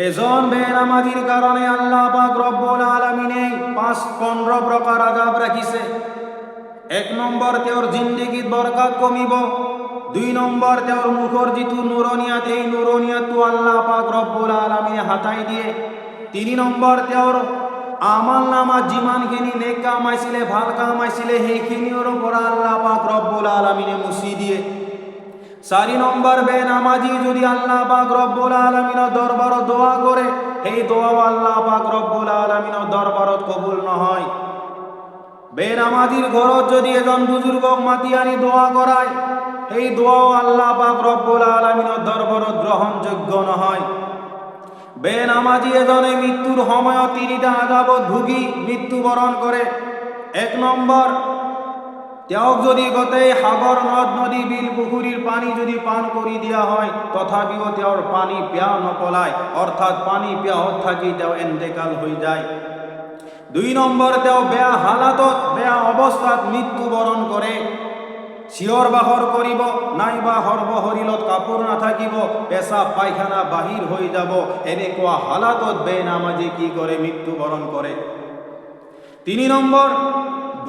এজন বেনামাজির কারণে আল্লাহ পাক রব্বুল আলামিনে 15 প্রকার আযাব রাখিছে। 1 নম্বর তেওর জিন্দেগীত বরকত কমিব। 2 নম্বর তেওর মুখর যিটো নুরনিয়াত, এই নুরনিয়াত আল্লাহ পাক রব্বুল আলামিনে হাতাই দিয়ে। 3 নম্বর তেওর আমাল নামা যিমানখিনি নেক কাম আইছিলে, ভাল কাম আইছিলে, সেইখিনির উপর আল্লাহ পাক রব্বুল আলামিনে মুছি দিয়ে। 4 নম্বর বেনামাজি যদি আল্লাহ পাক রব্বুল আলামিনের দরবারত দোয়া করে, এই দোয়াও আল্লাহ পাক রব্বুল আলামিনের দরবারত কবুল নহয়। বেনামাজির ঘরত যদি এজন বুজুর্গক মাতি আনি দোয়া করায়, এই দোয়াও আল্লাহ পাক রব্বুল আলামিনের দরবারত গ্রহণযোগ্য নহয়। বেনামাজি এজনে মৃত্যুর সময়ত 3টা আযাবত ভুগি মৃত্যুবরণ করে। 1 নম্বর, তেওঁক যদি গোটেই সাগর নদ নদী বিল পুখুরীর পানি যদি পান করি দিয়া হয়, তথাপিও তেওঁৰ পানী পিয়া নপলায়, অর্থাৎ পানী পিয়াহত থাকি তেওঁ এন্তেকাল হয়ে যায়। 2 নম্বর, তেওঁ বেয়া হালাতত বেয়া অবস্থাত মৃত্যুবরণ করে। শিয়র বাহর করিব, নাইবা সর্বশরীৰত কাপড় নাথাকিব, পেশাব পায়খানা বাহির হয়ে যাব, এনেকুৱা হালাতত বেনামাজি কি করে মৃত্যুবরণ করে। 3 নম্বর,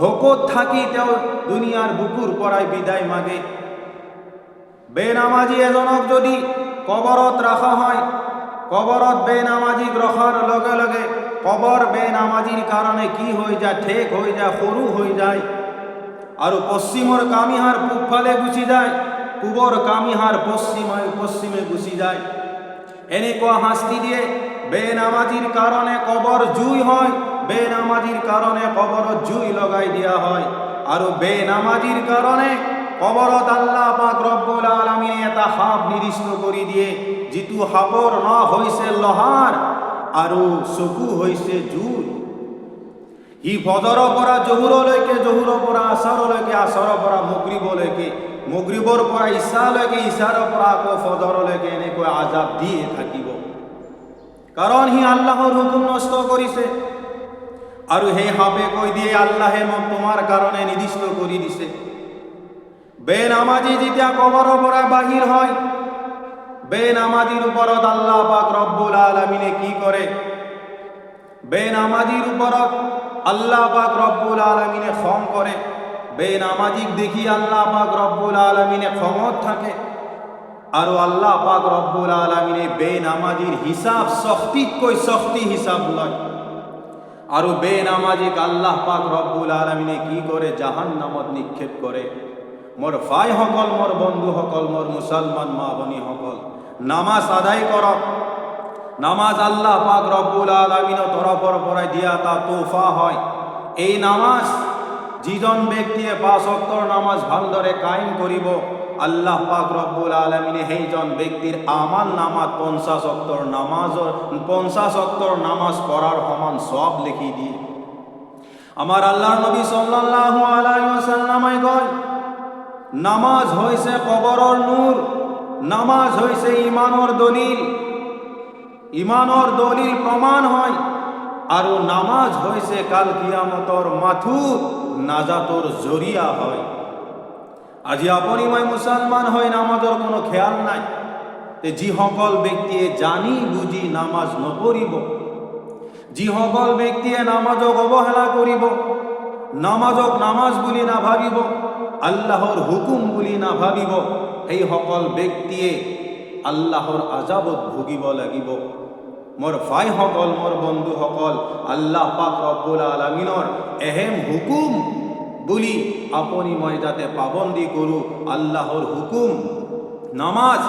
ভোকত থাকি তেও দুনিয়ার বুকুর পরাই বিদায় মাগে। বেনামাজি এজনক যদি কবরত রাখা হয়, কবরত বেনামাজিক রখার লগে লগে কবর বেনামাজির কারণে কি হয়ে যায়, ঠেক হয়ে যায়, সরু হয়ে যায়। আর পশ্চিমর কামিহার পূব ফালে গুছি যায়, পূবর কামিহার পশ্চিমে গুছি যায়। এনেকুৱা শাস্তি দিয়ে। বেনামাজির কারণে কবর জুই হয়, বেনামাজির কারণে কবরত জুই লগাই দিয়া হয়। আর বেনামাজির কারণে কবরত আল্লাহ পাক রব্বুল আলামিনে এটা সাপ নির্দিষ্ট করে দিয়ে, যিটো সাপর ন হয়েছে লোহার আর চকু হয়েছে জুই। ই ফজর পৰা জহুরলৈকে, জহুর পৰা আসরলৈকে, আসর পৰা মগরিবলৈকে, মগরিবর পৰা ইশালৈকে, ইশার পৰা আকৌ ফজরলৈকে এনেকৈ আযাব দিয়ে থাকিব। কারণ হি আল্লাহর হুকুম নষ্ট করিছে। আর সেই সাপে কই দিয়ে আল্লাহে মোক তোমার কারণে নির্দিষ্ট করে দিছে। বেনামাজি যেতিয়া কবর পৰা বাহির হয়, বেনামাজির উপরত আল্লাহ পাক রব্বুল আলামিনে কি করে, বেনামাজির উপরত আল্লাহ পাক রব্বুল আলামিনে ক্ষম করে। বেনামাজিক দেখি আল্লাহ পাক রব্বুল আলামিনে ক্ষমত থাকে। আর আল্লাহ পাক রব্বুল আলামিনে বেনামাজির হিসাব সখ্তিতকৈ সখ্তি হিসাব লয়। আর বেনামাজিক আল্লাহ পাক রব্বুল আলামিনে কি করে, জাহান্নামত নিক্ষেপ করে। মোর ভাই সকল, মোর বন্ধু সকল, মোর মুসলমান মা ভনী সকল, নামাজ আদায় করক। নামাজ আল্লাহ পাক রব্বুল আলামিনের তরফর পরাই দিয়া তা তোফা হয়। এই নামাজ যিজন ব্যক্তিয়ে 5 ওয়াক্তর নামাজ ভালদরে কায়েম করিব, আল্লাহ পাক রব্বুল আলামিনে সেইজন ব্যক্তির আমাল নামাত 50 ওয়াক্তর নামাজ পড়ার সমান সব লিখি দিয়ে। আমার আল্লাহর নবী সাল্লাল্লাহু আলাইহি ওয়াসাল্লামে কয়, নামাজ হইছে কবরর নূর, নামাজ হইছে ইমানর দলিল, ইমানর দলিল প্রমাণ হয়। আর নামাজ হইছে কাল কিয়ামতর মাথুর নাজাতর জরিয়া হয়। আজি আপনি মই মুসলমান হয়ে নামাজের কোনো খেয়াল নাই। যি সকল ব্যক্তিয়ে জানি বুঝি নামাজ নপড়িব, যি সকল ব্যক্তিয়ে নামাজক অবহেলা করিব, নামাজক নামাজ বুলি না ভাবিব, আল্লাহর হুকুম বুলি না ভাবিব, এই সকল ব্যক্তিয়ে আল্লাহর আযাবত ভুগিব লাগিব। মোর ভাই সকল, মোর বন্ধু সকল, আল্লাহ পাক রব্বুল আলামিনের এহেম হুকুম বুলি আপনি মই যাতে পাবন্দি করু। আল্লাহর হুকুম নামাজ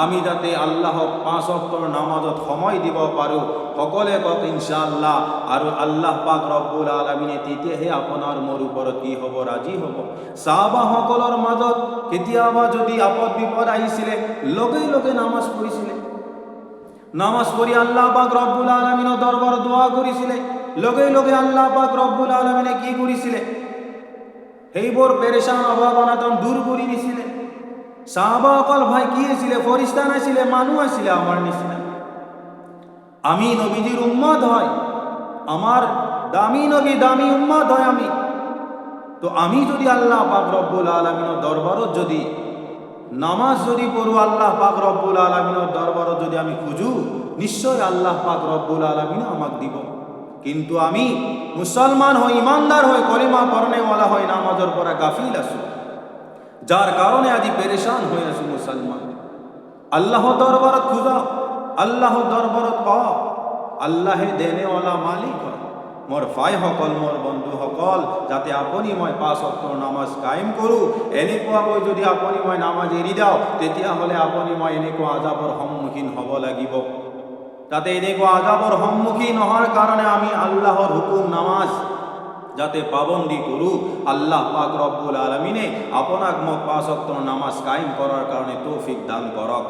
আমি যাতে আল্লাহক 5 ওয়াক্তর নামাজত সময় দিব পারো, সকলে কক ইনশাআল্লাহ। আর আল্লাহ পাক রব্বুল আলামিনে তেতিয়াহে আপনার মোর উপরত কি হব, রাজি হব। সাহাবা সকলের মাজত কেতিয়াবা যদি আপদ বিপদ আহিছিলে, লগে লগে নামাজ পড়িছিলে। নামাজ পড়ি আল্লাহ পাক রব্বুল আলামিনের দরবার দোয়া করিছিলে, লগে লগে আল্লাহ পাক রব্বুল আলামিনে কি করিছিলে, সেইবোৰ পেরেশান অভাব অনাটন দূর করে দিছিলে। সাহাবা অকল ভাই কি আছিলে, ফরিস্তা নাছিলে, মানুষ আছিলে আমার নিচিনা। আমি নবীজির উম্মত হয়, আমার দামি নবী, দামি উম্মত হয় আমি। তো আমি যদি আল্লাহ পাক রব্বুল আলামিনের দরবারত যদি নামাজ যদি পড়ু, আল্লাহ পাক রব্বুল আলামিনের দরবারত যদি আমি খুঁজু, নিশ্চয় আল্লাহ পাক রব্বুল আলামিন আমাকে দিব। কিন্তু আমি মুসলমান হই, ইমানদার হই, কলিমা পড়নেওয়ালা হই, নামাজের পরে গাফিল আছো, যার কারণে আজি পেরেশান হয়ে আছো মুসলমান। আল্লাহ দরবারত খুঁজা, আল্লাহ দরবারত পাও, আল্লাহে দেনেওয়ালা মালিক হয়। মোর ভাই সকল, মোর বন্ধু সকল, যাতে আপনি মই 5 ওয়াক্ত নামাজ কায়েম কৰোঁ। এনেকুৱা হৈ যদি আপুনি মই নামাজ এৰি দিওঁ, তেতিয়াহ'লে আপুনি মই এনেকুৱা আজাবৰ সন্মুখীন হ'ব লাগিব। যাতে এনেকুৱা আজাবৰ সন্মুখীন হোৱাৰ কাৰণে আমি আল্লাহৰ হুকুম নামাজ যাতে পাবন্দি কৰোঁ, আল্লাহ পাক রব্বুল আলামিনে আপোনাক মোক 5 ওয়াক্ত নামাজ কায়েম কৰাৰ কাৰণে তৌফিক দান কৰক।